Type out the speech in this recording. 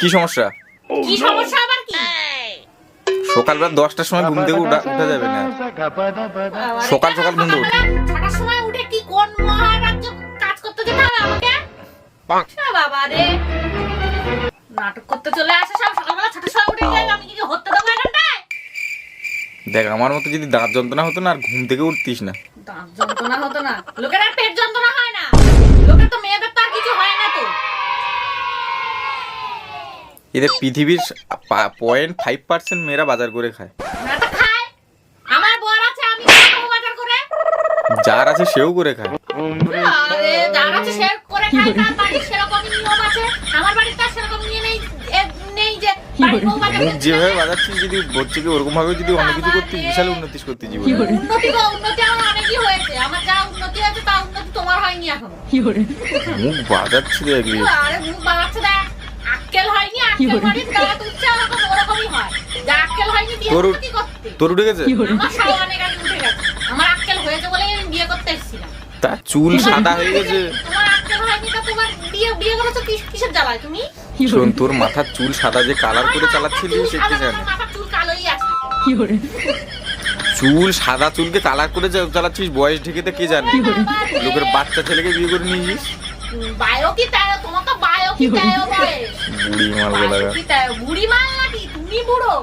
কি সমস্যা? কি সমস্যা আবার কি? সকালবেলা 10টার সময় ঘুম থেকে উঠা যাবে না। সকাল সকাল ঘুম থেকে উঠে 6টার সময় উঠে কি কোন মহারাজ্য কাজ করতে যেতে হবে আমাকে? বাবা রে, নাটক করতে চলে আসে সব। সকালবেলা 6টার সময় উঠে যাই, আমি কি হতে দেবো এখানটায়? দেখ, আমার মতো যদি দাঁত যন্ত্রণা হতো না আর ঘুম থেকে উঠতিস না। দাঁত যন্ত্রণা হতো না? লোকের আর পেট যন্ত্রণা হয় না? লোকের তো মেয়েদের তো আর কিছু হয় না তো। এদের পৃথিবীর 0.5% মেয়েরা বাজার করে খায়। না তো খায়। আমার বর আছে, আমি খাবো বাজার করে। যার আছে সেও করে খায়। আরে যার আছে সে করে খায়, তার বাড়ির সেরকমই নিয়ম আছে। আমার বাড়িতে আর সেরকম নিয়ে নেই যে বাড়ির বউ বাজার মুখ করতে যেভাবে যাবে। বাজাচ্ছিস, যদি বচ্চিকে ওরকম ভাবে যদি অন্য কিছু করতিস, বিশাল উন্নতি করতি জীবনে। উন্নতি আমার অনেকই হয়েছে। আমার যা উন্নতি হয়েছে তা উন্নতি তোমার হয়নি এখনো। মুখ বাজাচ্ছি দেখলি। আরে মুখ বাড়াচ্ছে দেখ, আক্কেল হয়নি। আক্কেল মানে দাঁত উঠছে ওরকম, ওরকমই হয়। যা আক্কেল হয়নি বিয়ে তোর করতে কি করতে? তোর উঠে গেছে? আমার সব অনেক আগে উঠে গেছে। আমার আক্কেল হয়েছে বলেই আমি বিয়ে করতে এসেছিলাম। তার চুল সাদা হয়ে গেছে। তোমার আক্কেল হয়নি তা তোমার বিয়ে করেছো কিসের জ্বালায় তুমি? শোন, তোর মাথার চুল সাদা যে কালার করে চালাচ্ছিলি সে কি জানে? আমার মাথার চুল কালোই আছে। চুল সাদা চুলকে কালার করে চালাচ্ছিস, বয়স ঢেকেতে কে জানে? লোকের বাচ্চা ছেলেকে বিয়ে করে নিয়েছিস। বায়ো কি তাই? তোমার তো বায়ো কি তাই বয়স? বুড়ি মাল বলা। বুড়ি মাল নাকি? তুমি বুড়ো?